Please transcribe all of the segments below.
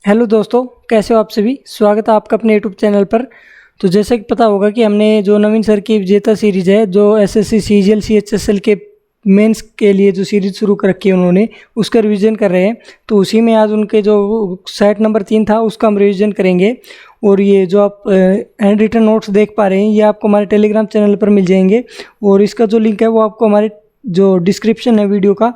Hello दोस्तों, कैसे हो आप सभी। स्वागत है आपका अपने यूट्यूब चैनल पर। तो जैसे कि पता होगा कि हमने जो नवीन सर की विजेता सीरीज है, जो एसएससी सीजीएल सीएचएसएल के मेंस के लिए जो सीरीज शुरू कर रखी है उन्होंने, उसका रिवीजन कर रहे हैं। तो उसी में आज उनके जो सेट नंबर 3 था उसका हम रिवीजन करेंगे। और ये जो आप हैंड रिटन नोट्स देख पा रहे हैं, ये आपको हमारे टेलीग्राम चैनल पर मिल जाएंगे। और इसका जो लिंक है वो आपको हमारे जो डिस्क्रिप्शन है वीडियो का,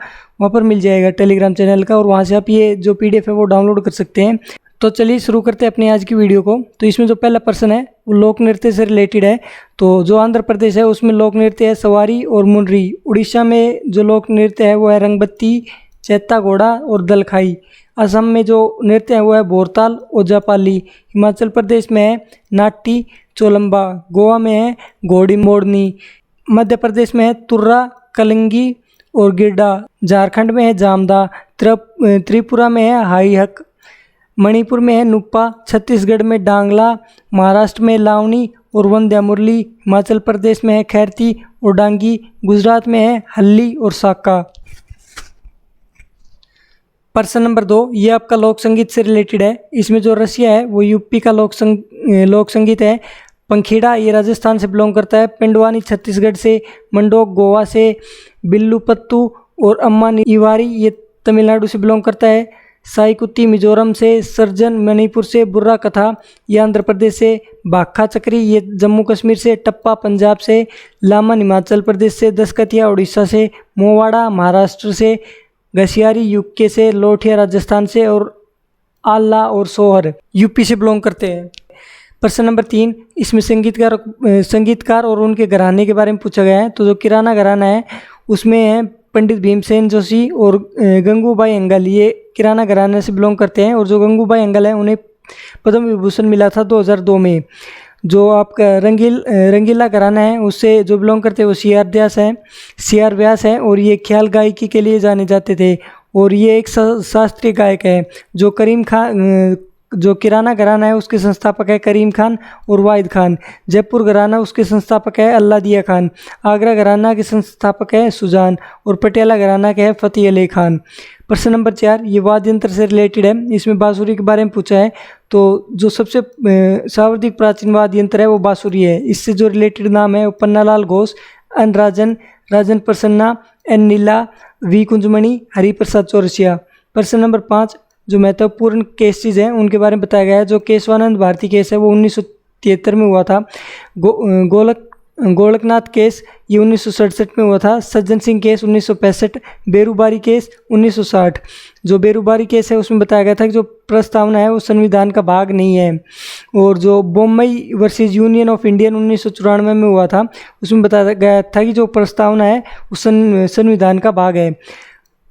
वहाँ पर मिल जाएगा टेलीग्राम चैनल का। और वहाँ से आप ये जो पीडीएफ है वो डाउनलोड कर सकते हैं। तो चलिए शुरू करते हैं अपनी आज की वीडियो को। तो इसमें जो पहला पर्सन है वो लोक नृत्य से रिलेटेड है। तो जो आंध्र प्रदेश है उसमें लोक नृत्य है सवारी और मुनरी। उड़ीसा में जो लोक नृत्य है वो है रंगबत्ती, चैता घोड़ा और दलखाई। असम में जो नृत्य है वो है भोरताल, ओजापाली। हिमाचल प्रदेश में है नाट्टी, चोलंबा। गोवा में है घोड़ी मोड़नी। मध्य प्रदेश में है तुर्रा, कलिंगी और गिरडा। झारखंड में है जामदा। त्रिपुरा में है हाई हक। मणिपुर में है नुप्पा। छत्तीसगढ़ में डांगला। महाराष्ट्र में लावनी और वंद्या मुरली। हिमाचल प्रदेश में है खैरती और डांगी। गुजरात में है हल्ली और साका। पर्सन नंबर 2, ये आपका लोक संगीत से रिलेटेड है। इसमें जो रसिया है वो यूपी का लोक संगीत है। पंखीड़ा ये राजस्थान से बिलोंग करता है। पिंडवानी छत्तीसगढ़ से। मंडोक गोवा से। बिल्लू पत्तू और अम्मा इवारी ये तमिलनाडु से बिलोंग करता है। साईकुत्ती मिजोरम से। सर्जन मणिपुर से। बुर्रा कथा ये आंध्र प्रदेश से। भाखा चक्री ये जम्मू कश्मीर से। टप्पा पंजाब से। लामन हिमाचल प्रदेश से। दसकतिया उड़ीसा से। मोवाड़ा महाराष्ट्र से। घसियारी यूके से। लोठिया राजस्थान से। और आल्ला और सोहर यूपी से बिलोंग करते हैं। प्रश्न नंबर 3, इसमें संगीतकार और उनके घराने के बारे में पूछा गया है। तो जो किराना घराना है उसमें है पंडित भीमसेन जोशी और गंगूबाई अंगल, ये किराना घराने से बिलोंग करते हैं। और जो गंगूबाई अंगल है उन्हें पद्म विभूषण मिला था 2002 में। जो आपका रंगीला घराना है उससे जो बिलोंग करते हैं वो सी आर व्यास है। और ये ख्याल गायकी के लिए जाने जाते थे। और ये एक शास्त्रीय गायक है। जो किराना घराना है उसके संस्थापक है करीम खान और वाहिद खान। जयपुर घराना उसके संस्थापक है अल्लादिया खान। आगरा घराना के संस्थापक है सुजान। और पटियाला घराना के है फ़तेह अली खान। प्रश्न नंबर 4, ये वाद्य यंत्र से रिलेटेड है। इसमें बांसुरी के बारे में पूछा है। तो जो सबसे सर्वाधिक प्राचीन वाद्य यंत्र है वो बांसुरी है। इससे जो रिलेटेड नाम है वो Pannalal Ghosh, N Rajan, Rajan Prasanna, N Neela, V Kunjamani, Hariprasad Chaurasia. प्रश्न नंबर 5, जो महत्वपूर्ण केसेज हैं उनके बारे में बताया गया है। जो केशवानंद भारती केस है वो 1973 में हुआ था। गोलकनाथ केस ये 1967 में हुआ था। सज्जन सिंह केस 1965। बेरूबारी केस 1960। जो बेरूबारी केस है उसमें बताया गया था कि जो प्रस्तावना है वो संविधान का भाग नहीं है। और जो Bombay versus union of Indian 1994 में हुआ था उसमें बताया गया था कि जो प्रस्तावना है वो संविधान का भाग है।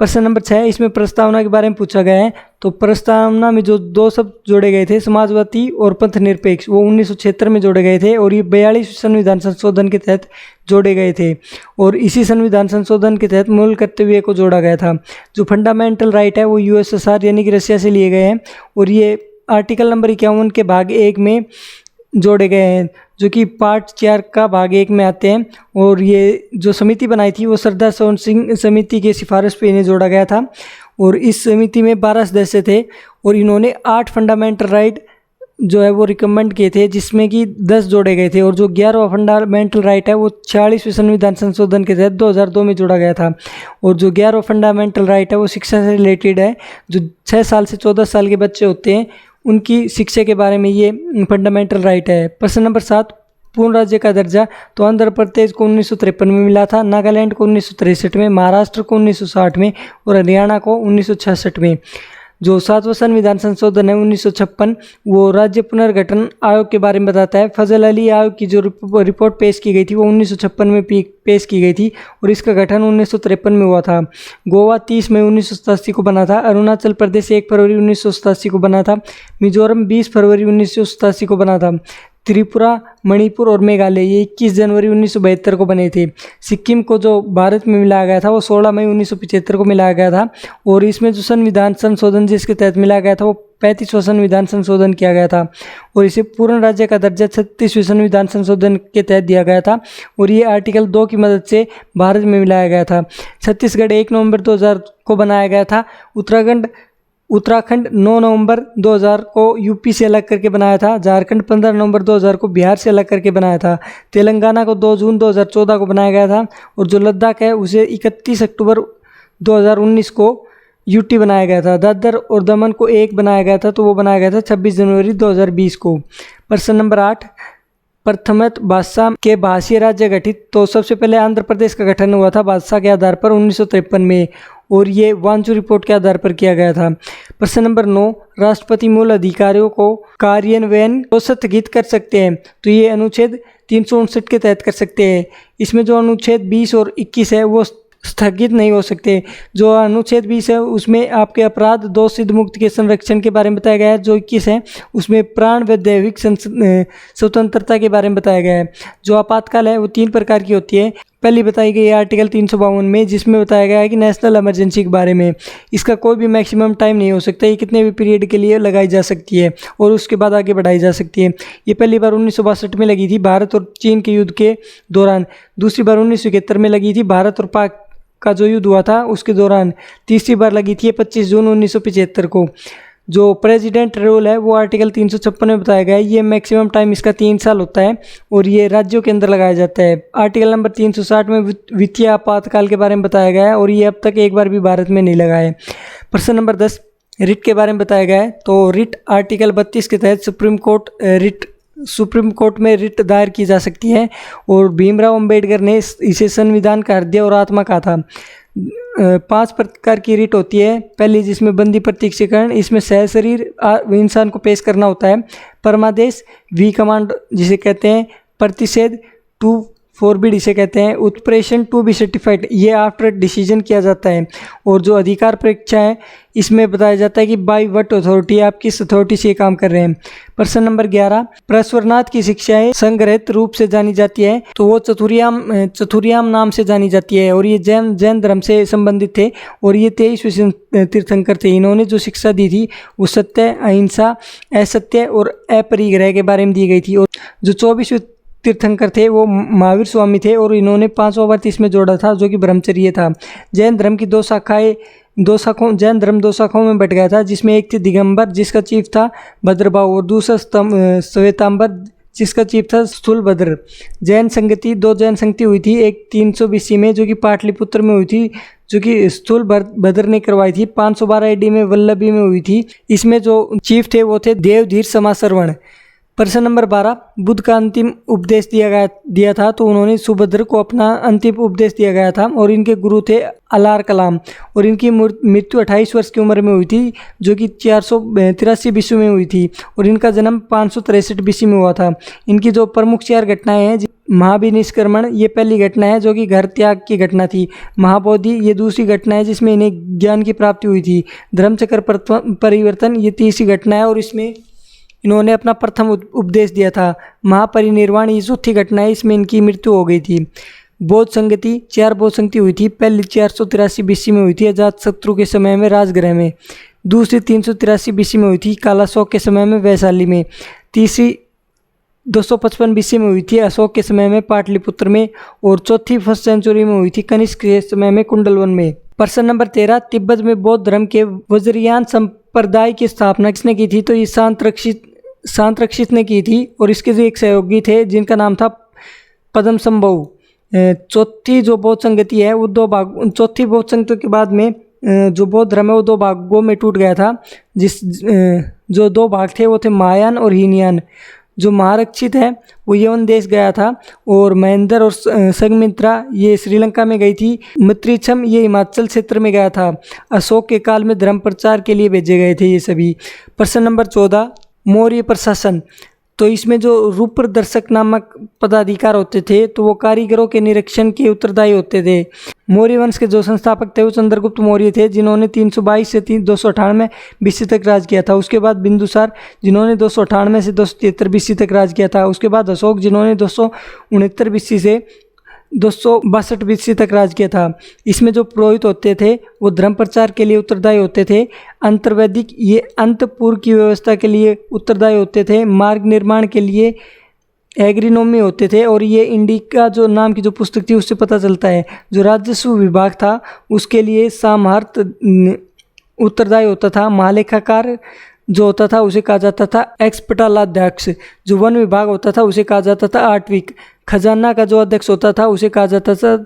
प्रश्न नंबर 6, इसमें प्रस्तावना के बारे में पूछा गया है। तो प्रस्तावना में जो 2 शब्द जोड़े गए थे समाजवादी और पंथ निरपेक्ष, वो 1976 में जोड़े गए थे। और ये 42 संविधान संशोधन के तहत जोड़े गए थे। और इसी संविधान संशोधन के तहत मूल कर्तव्य को जोड़ा गया था। जो फंडामेंटल राइट है वो यूएसएसआर यानी कि रशिया से लिए गए हैं। और ये आर्टिकल नंबर 51 के भाग 1 में जोड़े गए हैं, जो कि पार्ट 4 का भाग 1 में आते हैं। और ये जो समिति बनाई थी वो सरदार सोहन सिंह समिति के सिफारिश पे इन्हें जोड़ा गया था। और इस समिति में 12 सदस्य थे। और इन्होंने 8 फंडामेंटल राइट जो है वो रिकमेंड किए थे, जिसमें कि 10 जोड़े गए थे। और जो 11वां फंडामेंटल राइट है वो 46वें संविधान संशोधन के तहत 2002 में जोड़ा गया था। और जो 11वां फंडामेंटल राइट है वो शिक्षा से रिलेटेड है। जो 6 साल से 14 साल के बच्चे होते हैं उनकी शिक्षा के बारे में ये फंडामेंटल राइट है। प्रश्न नंबर 7, पूर्ण राज्य का दर्जा। तो आंध्र प्रदेश को 1953 में मिला था। नागालैंड को 1963 में। महाराष्ट्र को 1960 में। और हरियाणा को 1966 में। जो 7वां संविधान संशोधन है 1956, वो राज्य पुनर्गठन आयोग के बारे में बताता है। फजल अली आयोग की जो रिपोर्ट पेश की गई थी वो 1956 में पेश की गई थी। और इसका गठन 1953 में हुआ था। गोवा 30 मई 1987 को बना था। अरुणाचल प्रदेश 1 फरवरी 1987 को बना था। मिजोरम 20 फरवरी 1987 को बना था। त्रिपुरा, मणिपुर और मेघालय ये 21 जनवरी 1972 को बने थे। सिक्किम को जो भारत में मिलाया गया था वो 16 मई 1975 को मिलाया गया था। और इसमें जो संविधान संशोधन जिसके तहत मिलाया गया था वो 35वां संविधान संशोधन किया गया था। और इसे पूर्ण राज्य का दर्जा 36वें संविधान संशोधन के तहत दिया गया था। और ये आर्टिकल 2 की मदद से भारत में मिलाया गया था। छत्तीसगढ़ 1 नवंबर 2000 को बनाया गया था। उत्तराखंड उत्तराखंड 9 नवंबर 2000 को यूपी से अलग करके बनाया था। झारखंड 15 नवंबर 2000 को बिहार से अलग करके बनाया था। तेलंगाना को 2 जून 2014 को बनाया गया था। और जो लद्दाख है उसे 31 अक्टूबर 2019 को यूटी बनाया गया था। दादर और दमन को एक बनाया गया था, तो वो बनाया गया था 26 जनवरी 2020 को। प्रश्न नंबर 8, प्रथमत बादशाह के भाषीय राज्य गठित। तो सबसे पहले आंध्र प्रदेश का गठन हुआ था बादशाह के आधार पर 1953 में, और ये वांचू रिपोर्ट के आधार पर किया गया था। प्रश्न नंबर 9, राष्ट्रपति मूल अधिकारियों को कार्यान्वयन को स्थगित कर सकते हैं। तो ये अनुच्छेद 359 के तहत कर सकते हैं। इसमें जो अनुच्छेद 20 और 21 है वो स्थगित नहीं हो सकते। जो अनुच्छेद 20 है उसमें आपके अपराध, दोष सिद्ध मुक्ति के संरक्षण के बारे में बताया गया है। जो 21 है उसमें प्राण व दैविक स्वतंत्रता के बारे में बताया गया है। जो आपातकाल है वो 3 प्रकार की होती है। पहली बताई गई है आर्टिकल 352 में, जिसमें बताया गया है कि नेशनल इमरजेंसी के बारे में। इसका कोई भी मैक्सिमम टाइम नहीं हो सकता, ये कितने भी पीरियड के लिए लगाई जा सकती है और उसके बाद आगे बढ़ाई जा सकती है। ये पहली बार 1962 में लगी थी भारत और चीन के युद्ध के दौरान। दूसरी बार 1971 में लगी थी भारत और पाक का जो युद्ध हुआ था उसके दौरान। तीसरी बार लगी थी 25 जून 1975 को। जो प्रेसिडेंट रूल है वो आर्टिकल 356 में बताया गया है। ये मैक्सिमम टाइम इसका 3 साल होता है और ये राज्यों के अंदर लगाया जाता है। आर्टिकल नंबर 360 में वित्तीय आपातकाल के बारे में बताया गया है और ये अब तक एक बार भी भारत में नहीं लगा है। प्रश्न नंबर 10, रिट के बारे में बताया गया है। तो रिट आर्टिकल 32 के तहत सुप्रीम कोर्ट में रिट दायर की जा सकती है और भीमराव अंबेडकर ने इसे संविधान का हृदय और आत्मा कहा था। 5 प्रकार की रिट होती है। पहली जिसमें बंदी प्रत्यक्षीकरण, इसमें सशरीर इंसान को पेश करना होता है। परमादेश, वी कमांड जिसे कहते हैं। प्रतिषेध, टू फॉरबिड इसे कहते हैं। उत्प्रेषण, टू बी सर्टिफाइड, ये आफ्टर डिसीजन किया जाता है। और जो अधिकार परीक्षा है इसमें बताया जाता है कि बाय व्हाट अथॉरिटी, आप किस अथॉरिटी से ये काम कर रहे हैं। प्रश्न नंबर 11, प्रश्वरनाथ की शिक्षाएं संग्रहित रूप से जानी जाती है। तो वो चतुर्याम नाम से जानी जाती है और ये जैन धर्म से संबंधित थे और ये 23वें तीर्थंकर थे। इन्होंने जो शिक्षा दी थी वो सत्य, अहिंसा, असत्य और अपरिग्रह के बारे में दी गई थी। और जो 24वें तीर्थंकर थे वो महावीर स्वामी थे और इन्होंने 5वां व्रत इसमें जोड़ा था जो कि ब्रह्मचर्य था। जैन धर्म की जैन धर्म 2 शाखाओं में बट गया था, जिसमें एक थी दिगंबर जिसका चीफ था भद्रभाव और दूसरा श्वेतांबर जिसका चीफ था स्थूलभद्र। जैन संगति 2 जैन संगति हुई थी, एक 300 BC में जो कि पाटलिपुत्र में हुई थी, जो कि स्थूलभद्र ने करवाई थी। 512 AD में वल्लभी में हुई थी। इसमें जो चीफ थे वो थे देवधीर समाश्रवण। प्रश्न नंबर 12, बुद्ध का अंतिम उपदेश दिया था। तो उन्होंने सुभद्र को अपना अंतिम उपदेश दिया गया था और इनके गुरु थे अलार कलाम और इनकी मृत्यु 28 वर्ष की उम्र में हुई थी, जो कि 483 BC में हुई थी और इनका जन्म 563 BC में हुआ था। इनकी जो प्रमुख 4 घटनाएं हैं, महाभिनिष्क्रमण ये पहली घटना है जो कि घर त्याग की घटना थी। महाबोधि ये दूसरी घटना है जिसमें इन्हें ज्ञान की प्राप्ति हुई थी। धर्मचक्र परिवर्तन ये तीसरी घटना है और इसमें इन्होंने अपना प्रथम उपदेश दिया था। महापरिनिर्वाण ये चौथी घटना है, इसमें इनकी मृत्यु हो गई थी। बौद्ध संगति 4 बौद्ध संगति हुई थी। पहली 483 BC में हुई थी अजातशत्रु के समय में राजगृह में। दूसरी 383 BC में हुई थी कालाशोक के समय में वैशाली में। तीसरी 255 BC में हुई थी अशोक के समय में पाटलिपुत्र में और चौथी 1st सेंचुरी में हुई थी कनिष्क के समय में कुंडलवन में। प्रश्न नंबर 13, तिब्बत में बौद्ध धर्म के वज्रयान संप्रदाय की स्थापना किसने की थी? तो ये शांतरक्षित ने की थी और इसके जो एक सहयोगी थे जिनका नाम था पद्मसंभव। चौथी जो बौद्ध संगति है वो चौथी बौद्ध संगति के बाद में जो बौद्ध धर्म है वो 2 भागों में टूट गया था। जो 2 भाग थे वो थे महायान और हीनयान। जो महारक्षित है वो यवन देश गया था और महेंद्र और संघमित्रा ये श्रीलंका में गई थी। मित्रिछम ये हिमाचल क्षेत्र में गया था। अशोक के काल में धर्म प्रचार के लिए भेजे गए थे ये सभी। प्रश्न नंबर 14, मौर्य प्रशासन। तो इसमें जो रूप प्रदर्शक नामक पदाधिकार होते थे तो वो कारीगरों के निरीक्षण के उत्तरदायी होते थे। मौर्य वंश के जो संस्थापक थे वो चंद्रगुप्त मौर्य थे जिन्होंने 322 से 298 BC तक राज किया था। उसके बाद बिंदुसार जिन्होंने 298 से 273 BC तक राज किया था। उसके बाद अशोक जिन्होंने 269 BC से 262 BC तक राज किया था। इसमें जो पुरोहित होते थे वो धर्म प्रचार के लिए उत्तरदायी होते थे। अंतर्वैदिक ये अंतपुर की व्यवस्था के लिए उत्तरदायी होते थे। मार्ग निर्माण के लिए एग्रीनोमी होते थे और ये इंडिका जो नाम की जो पुस्तक थी उससे पता चलता है। जो राजस्व विभाग था उसके लिए सामहर्त उत्तरदायी होता था। महालेखाकार जो होता था उसे कहा जाता था एक्सपटालाध्यक्ष। जो वन विभाग होता था उसे कहा जाता था आठविक। खजाना का जो अध्यक्ष होता था उसे कहा जाता था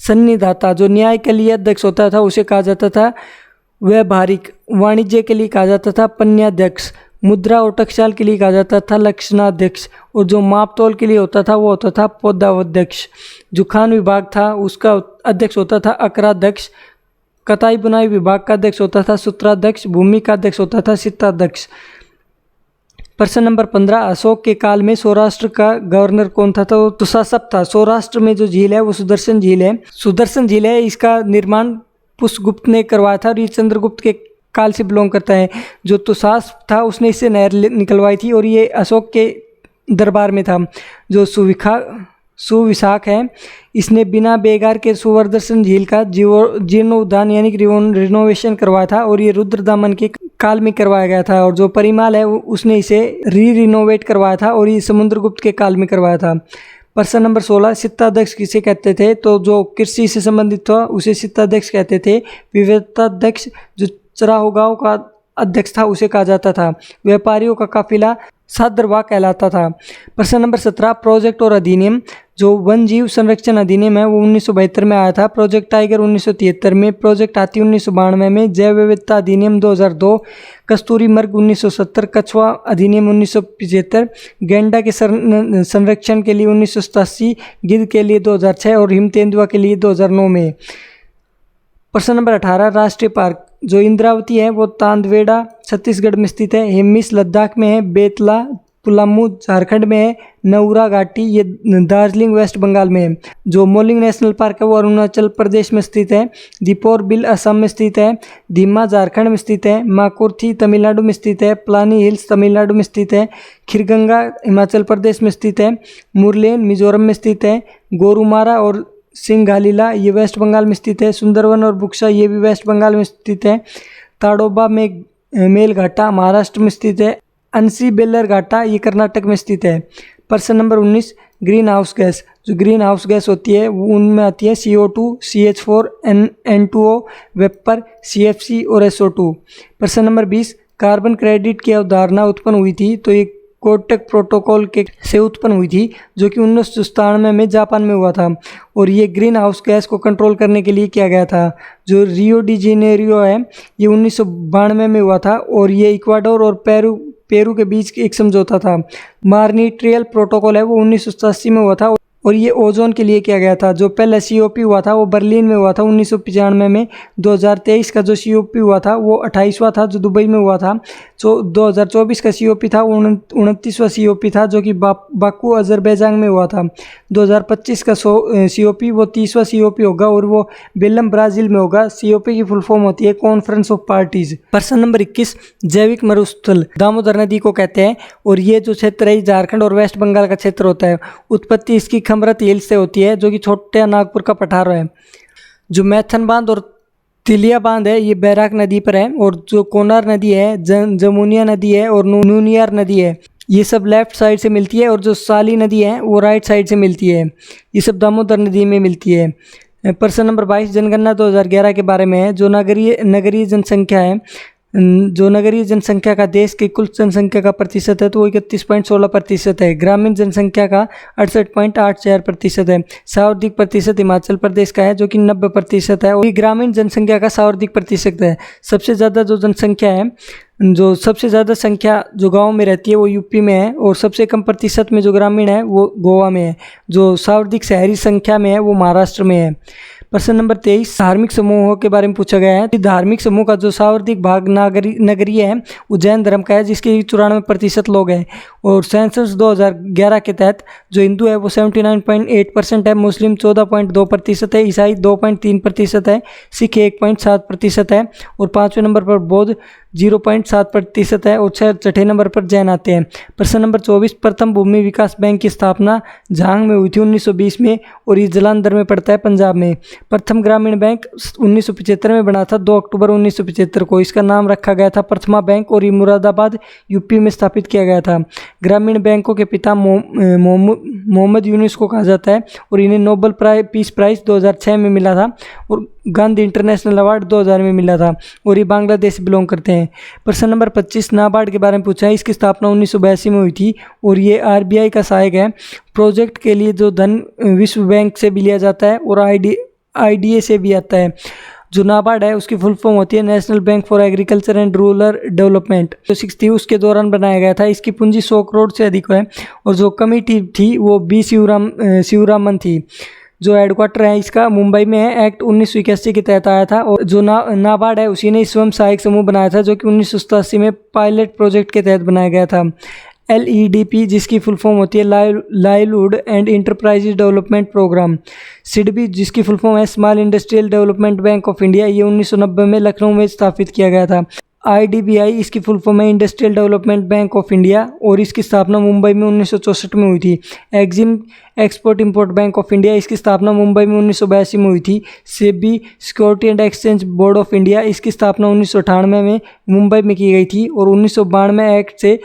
सन्निधाता। जो न्याय के लिए अध्यक्ष होता था उसे कहा जाता था व्यावहारिक। वाणिज्य के लिए कहा जाता था पन्याध्यक्ष। मुद्रा और टकसाल के लिए कहा जाता था लक्षणाध्यक्ष। और जो मापतोल के लिए होता था वो होता था पौधाध्यक्ष। जो खान विभाग था उसका अध्यक्ष होता था अकराध्यक्ष। कताई बुनाई विभाग का अध्यक्ष होता था सूत्राध्यक्ष। भूमि का अध्यक्ष होता था सित्ताध्यक्ष। प्रश्न नंबर 15, अशोक के काल में सौराष्ट्र का गवर्नर कौन था? तो तुषासप था। सौराष्ट्र में जो झील है वो सुदर्शन झील है। सुदर्शन झील है, इसका निर्माण पुष्पगुप्त ने करवाया था और ये चंद्रगुप्त के काल से बिलोंग करता है। जो तुषासप था उसने इससे नहर निकलवाई थी और ये अशोक के दरबार में था। जो सुविशाख है, इसने बिना बेगार के सुवर्दर्शन झील का जीर्णोद्धार यानी कि रिनोवेशन करवाया था और ये रुद्रदामन के काल में करवाया गया था। और जो परिमाल है उसने इसे रिनोवेट करवाया था और ये समुद्रगुप्त के काल में करवाया था। प्रश्न नंबर 16, सित्ताध्यक्ष किसे कहते थे? तो जो कृषि से संबंधित था उसे सित्ताध्यक्ष कहते थे। विविधताध्यक्ष जो चरागाहों का अध्यक्ष था उसे कहा जाता था। व्यापारियों का काफिला सादरवाह कहलाता था। प्रश्न नंबर 17, प्रोजेक्ट और अधिनियम। जो वन जीव संरक्षण अधिनियम है वो 1972 में आया था। प्रोजेक्ट टाइगर 1973 में, प्रोजेक्ट हाथी 1992 में, जैव विविधता अधिनियम 2002, कस्तूरी मृग 1970, कछुआ अधिनियम 1975, गेंडा के संरक्षण के लिए 1987, गिद्ध के लिए 2006 और हिम तेंदुआ के लिए 2009 में। प्रश्न नंबर 18, राष्ट्रीय पार्क। जो इंद्रावती है वो तांदवेड़ा छत्तीसगढ़ में स्थित है। हिम्मिस लद्दाख में है। बेतला पुलामू झारखंड में है। नौरा घाटी ये दार्जिलिंग वेस्ट बंगाल में है। जो मोलिंग नेशनल पार्क है वो अरुणाचल प्रदेश में स्थित है। दीपोर बिल असम में स्थित है। धीमा झारखंड में स्थित है। माकुर्थी तमिलनाडु में स्थित है। प्लानी हिल्स तमिलनाडु में स्थित है। खीरगंगा हिमाचल प्रदेश में स्थित है। मुरलेन मिजोरम में स्थित है। गोरुमारा और सिंघालीला ये वेस्ट बंगाल में स्थित है। सुंदरवन और बुक्सा ये भी वेस्ट बंगाल में स्थित है। ताडोबा में मेल घाटा महाराष्ट्र में स्थित है। अंसी बेलर घाटा ये कर्नाटक में स्थित है। प्रश्न नंबर 19, ग्रीन हाउस गैस। जो ग्रीन हाउस गैस होती है वो उनमें आती है CO2, CH4, N2O, vapour, CFC और SO2। प्रश्न नंबर 20, कार्बन क्रेडिट की अवधारणा उत्पन्न हुई थी तो ये कोटक प्रोटोकॉल के से उत्पन्न हुई थी जो कि 1997 में जापान में हुआ था। और ये ग्रीन हाउस गैस को कंट्रोल करने के लिए किया गया था। जो रियो डी जेनेरियो है ये 1992 में हुआ था और ये इक्वाडोर और पेरू के बीच एक समझौता था। मॉन्ट्रियल प्रोटोकॉल है वो 1987 में हुआ था और ये ओजोन के लिए किया गया था। जो पहला COP हुआ था वो बर्लिन में हुआ था 1995 में। 2023 का जो COP हुआ था वो 28वां था जो दुबई में हुआ था। जो 2024 का COP था वो 29वां COP था जो कि बाकू अजरबैजान में हुआ था। 2025 का COP वो 30वां COP होगा और वो बेलम ब्राज़ील में होगा। COP की फुल फॉर्म होती है कॉन्फ्रेंस ऑफ पार्टीज। प्रश्न नंबर 21, जैविक मरुस्थल दामोदर नदी को कहते हैं और ये जो क्षेत्र है झारखंड और वेस्ट बंगाल का क्षेत्र होता है। उत्पत्ति इसकी खमरत हिल्स से होती है जो कि छोटे नागपुर का पठार है। जो मैथन बांध और तिलिया बांध है ये बैराक नदी पर है। और जो कोनार नदी है, जमुनिया नदी है और नूनियार नदी है ये सब लेफ्ट साइड से मिलती है। और जो साली नदी है वो राइट साइड से मिलती है। ये सब दामोदर नदी में मिलती है। प्रश्न नंबर 22, जनगणना 2011 के बारे में है। जो नगरीय जनसंख्या है, जो नगरीय जनसंख्या का देश की कुल जनसंख्या का प्रतिशत है तो वो 31.16% है। ग्रामीण जनसंख्या का 68.84% है। सार्वधिक प्रतिशत हिमाचल प्रदेश का है जो कि 90% है और ये ग्रामीण जनसंख्या का सार्वधिक प्रतिशत है। सबसे ज़्यादा जो जनसंख्या है, जो सबसे ज़्यादा संख्या जो गाँव में रहती है वो यूपी में है और सबसे कम प्रतिशत में जो ग्रामीण है वो गोवा में है। जो सार्वधिक शहरी संख्या में है वो महाराष्ट्र में है। प्रश्न नंबर 23, धार्मिक समूहों के बारे में पूछा गया है। धार्मिक समूह का जो सर्वाधिक भाग नगरीय है वो जैन धर्म का है जिसके 94% लोग हैं। और सेंसस 2011 के तहत जो हिंदू है वो 79.8% है, मुस्लिम 14.2% है, ईसाई 2.3% है, सिख 1.7% है और 5वें नंबर पर बौद्ध 0.7% है और छठे नंबर पर जैन आते हैं। प्रश्न नंबर 24, प्रथम भूमि विकास बैंक की स्थापना झांग में हुई थी 1920 में और ये जालंधर में पड़ता है पंजाब में। प्रथम ग्रामीण बैंक 1975 में बना था 2 अक्टूबर 1975 को। इसका नाम रखा गया था प्रथमा बैंक और ये मुरादाबाद यूपी में स्थापित किया गया था। ग्रामीण बैंकों के पिता मोहम्मद यूनुस को कहा जाता है और इन्हें नोबेल पीस प्राइज़ 2006 में मिला था और गांधी इंटरनेशनल अवार्ड 2000 में मिला था और ये बांग्लादेश से बिलोंग करते हैं। प्रश्न नंबर 25 नाबार्ड के बारे में पूछा है। इसकी स्थापना 1982 में हुई थी और ये RBI का सहायक है। प्रोजेक्ट के लिए जो धन विश्व बैंक से भी लिया जाता है और IDA से भी आता है। जो नाबार्ड है उसकी फुल फॉर्म होती है national bank for agriculture and rural development. जो 6 थी उसके दौरान बनाया गया था। इसकी पूंजी 100 करोड़ से अधिक है और जो कमेटी थी वो B शिवरामन थी। जो हेडक्वार्टर है इसका मुंबई में है। एक्ट 1981 के तहत आया था और जो नाबार्ड है उसी ने स्वयं सहायक समूह बनाया था जो कि 1987 में पायलट प्रोजेक्ट के तहत बनाया गया था। LEDP जिसकी फुल फॉर्म होती है livelihood and enterprises development programme. SIDBI जिसकी फुल फॉर्म है small industrial development bank of India, ये 1990 में लखनऊ में स्थापित किया गया था। IDBI इसकी फुल फॉर्म है industrial development bank of India और इसकी स्थापना मुंबई में 1964 में हुई थी। Exim export import bank of India, इसकी स्थापना मुंबई में 1982 में हुई थी। SEBI security and exchange board of India, इसकी स्थापना 1998 में मुंबई में की गई थी और 1992 एक्ट से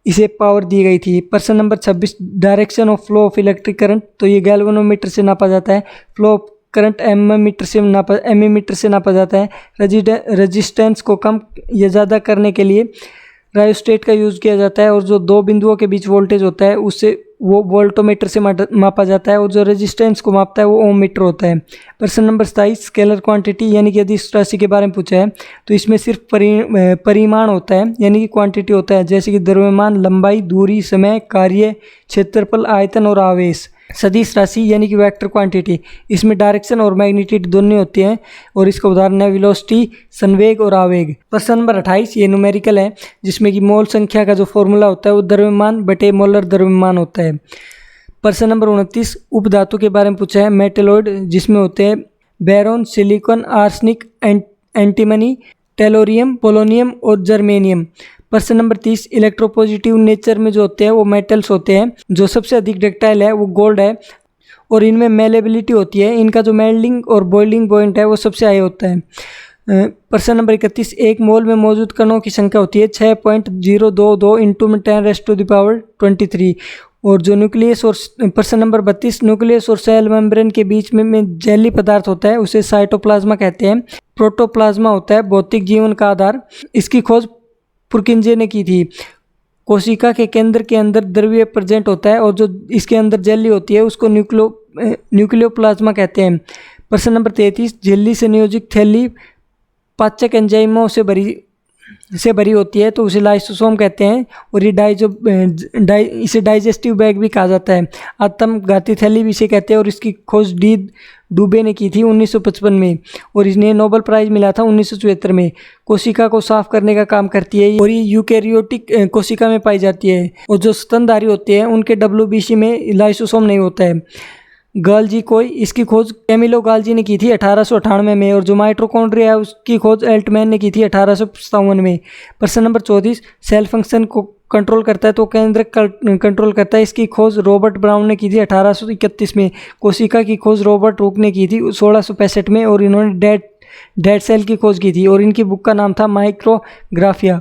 इसे पावर दी गई थी। प्रश्न number 26 direction of flow of electric current, तो ये गैल्वेनोमीटर से नापा जाता है। फ्लो ऑफ करंट एमीमीटर से नापा जाता है। रेजिस्टेंस को कम या ज़्यादा करने के लिए रायोस्टेट का यूज़ किया जाता है और जो दो बिंदुओं के बीच वोल्टेज होता है उससे वो वोल्टोमीटर से मापा जाता है और जो रेजिस्टेंस को मापता है वो ओम मीटर होता है। प्रश्न नंबर 27 स्केलर क्वांटिटी यानी कि अदिश राशि के बारे में पूछा है। तो इसमें सिर्फ परिमाण होता है यानी कि क्वांटिटी होता है, जैसे कि द्रव्यमान, लंबाई, दूरी, समय, कार्य, क्षेत्रफल, आयतन और आवेश। सदिश राशि यानी कि वेक्टर क्वांटिटी, इसमें डायरेक्शन और मैग्नीट्यूड दोनों होते हैं और इसका उदाहरण है वेलोसिटी, संवेग और आवेग। प्रश्न नंबर 28 ये न्यूमेरिकल है जिसमें कि मोल संख्या का जो फॉर्मूला होता है वो द्रव्यमान बटे मोलर द्रव्यमान होता है। प्रश्न नंबर 29 उपधातु के बारे में पूछा है। मेटलॉइड जिसमें होते हैं Barron, silicon, arsenic, antimony, tellurium, polonium और जर्मेनियम। प्रश्न नंबर 30 इलेक्ट्रोपॉजिटिव नेचर में जो होते हैं वो मेटल्स होते हैं। जो सबसे अधिक डक्टाइल है वो गोल्ड है और इनमें मेलेबिलिटी होती है। इनका जो मेल्टिंग और बॉइलिंग पॉइंट है वो सबसे हाई होता है। प्रश्न नंबर 31 एक मोल में मौजूद कणों की संख्या होती है 6.022 × 10⁻23 और जो न्यूक्लियस और प्रश्न नंबर 32 न्यूक्लियस और सेल मेम्ब्रेन के बीच में जेली पदार्थ होता है उसे साइटोप्लाज्मा कहते हैं। प्रोटोप्लाज्मा होता है भौतिक जीवन का आधार। इसकी खोज पुरकिंजे ने की थी। कोशिका के केंद्र के अंदर द्रव्य प्रेजेंट होता है और जो इसके अंदर जेली होती है उसको न्यूक्लियोप्लाज्मा कहते हैं। प्रश्न नंबर 33 झिल्ली से नियोजित थैली पाचक एंजाइमों से भरी होती है तो उसे लाइसोसोम कहते हैं और ये इसे डाइजेस्टिव बैग भी कहा जाता है। आत्मघाती थैली भी इसे कहते हैं और इसकी खोज डी डुबे ने की थी 1955 में और इन्हें नोबेल प्राइज़ मिला था 1974 में। कोशिका को साफ करने का काम करती है और ये यूकैरियोटिक कोशिका में पाई जाती है और जो स्तनधारी होते हैं उनके WBC में लाइसोसोम नहीं होता है। गाल्जी कोई, इसकी खोज कैमिलो गाल्जी ने की थी 1898 में और जो माइटोकॉन्ड्रिया है उसकी खोज एल्टमैन ने की थी 1857 में। प्रश्न नंबर 34 सेल फंक्शन को कंट्रोल करता है तो केंद्र कंट्रोल करता है। इसकी खोज रॉबर्ट ब्राउन ने की थी 1831 में। कोशिका की खोज रॉबर्ट रूक ने की थी 1665 में और इन्होंने डेड सेल की खोज की थी और इनकी बुक का नाम था माइक्रोग्राफिया।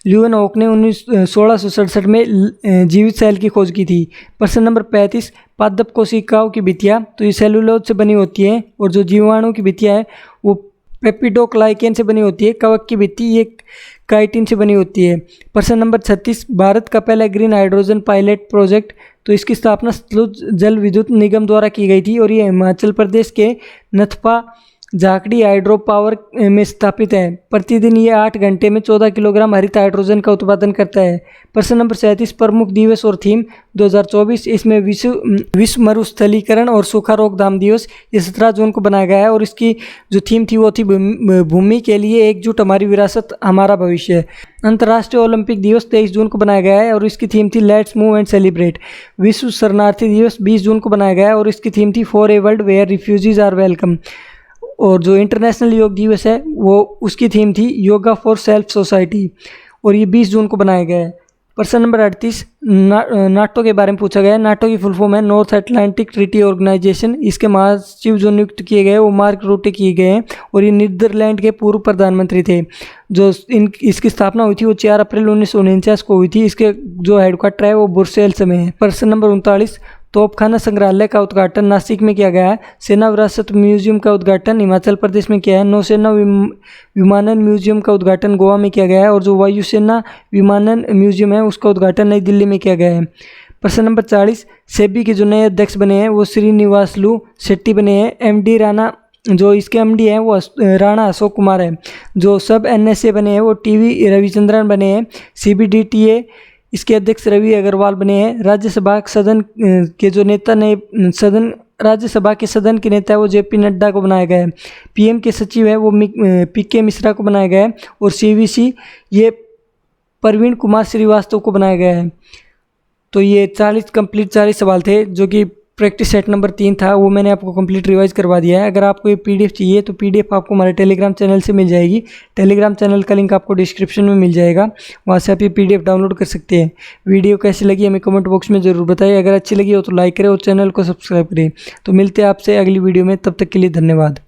ल्यूवेनहॉक ने 1667 में जीवित सेल की खोज की थी। प्रश्न नंबर 35 पादप कोशिकाओं की भित्तियाँ, तो ये सेलुलोज से बनी होती है और जो जीवाणु की भित्तियाँ है वो पेप्टिडोग्लाइकेन से बनी होती है। कवक की भित्ति ये काइटिन से बनी होती है। प्रश्न नंबर 36 भारत का पहला ग्रीन हाइड्रोजन पायलट प्रोजेक्ट, तो इसकी स्थापना सतलुज जल विद्युत निगम द्वारा की गई थी और ये हिमाचल प्रदेश के नथपा झाकड़ी हाइड्रो पावर में स्थापित है। प्रतिदिन ये 8 घंटे में 14 किलोग्राम हरित हाइड्रोजन का उत्पादन करता है। प्रश्न नंबर 37 प्रमुख दिवस और थीम 2024, इसमें विश्व मरुस्थलीकरण और सूखा रोकथाम दिवस ये 17 जून को बनाया गया है और इसकी जो थीम थी वो थी भूमि के लिए एकजुट हमारी विरासत हमारा भविष्य। अंतर्राष्ट्रीय ओलंपिक दिवस 23 जून को बनाया गया है और इसकी थीम थी लेट्स मूव एंड सेलिब्रेट। विश्व शरणार्थी दिवस 20 जून को बनाया गया है और इसकी थीम थी for a world where refugees are welcome. और जो इंटरनेशनल योग दिवस है वो उसकी थीम थी योगा फॉर सेल्फ सोसाइटी और ये 20 जून को बनाया गया है। प्रश्न नंबर 38 नाटो के बारे में पूछा गया है। नाटो की फुल फॉर्म है नॉर्थ अटलांटिक ट्रीटी ऑर्गेनाइजेशन। इसके महासचिव जो नियुक्त किए गए वो मार्क रूटे किए गए हैं और ये नीदरलैंड के पूर्व प्रधानमंत्री थे। जो इसकी स्थापना हुई थी वो 4 अप्रैल 1949 को हुई थी। इसके जो हेडक्वार्टर है वो ब्रुसेल्स में है। प्रश्न नंबर 39 तोपखाना संग्रहालय का उद्घाटन नासिक में किया गया है। सेना विरासत म्यूजियम का उद्घाटन हिमाचल प्रदेश में किया है। नौसेना विमानन म्यूजियम का उद्घाटन गोवा में किया गया है और जो वायुसेना विमानन म्यूजियम है उसका उद्घाटन नई दिल्ली में किया गया है। प्रश्न नंबर 40 सेबी के जो नए अध्यक्ष बने हैं वो श्रीनिवासलू शेट्टी बने हैं। एमडी राणा जो इसके एमडी हैं वो राणा अशोक कुमार है। जो सब एनएसए बने हैं वो टीवी रविचंद्रन बने हैं। सीबीडीटीए इसके अध्यक्ष रवि अग्रवाल बने हैं। राज्यसभा सदन के जो नेता राज्यसभा के सदन के नेता है वो जेपी नड्डा को बनाया गया है। पीएम के सचिव है वो पीके मिश्रा को बनाया गया है और सीवीसी ये प्रवीण कुमार श्रीवास्तव को बनाया गया है। तो ये 40 सवाल थे जो कि प्रैक्टिस सेट नंबर 3 था, वो मैंने आपको कंप्लीट रिवाइज करवा दिया है। अगर आपको ये पीडीएफ चाहिए तो पीडीएफ आपको हमारे टेलीग्राम चैनल से मिल जाएगी। टेलीग्राम चैनल का लिंक आपको डिस्क्रिप्शन में मिल जाएगा, वहाँ से आप ये पीडीएफ डाउनलोड कर सकते हैं। वीडियो कैसी लगी हमें कमेंट बॉक्स में ज़रूर बताइए। अगर अच्छी लगी हो तो लाइक करें और चैनल को सब्सक्राइब करें। तो मिलते हैं आपसे अगली वीडियो में, तब तक के लिए धन्यवाद।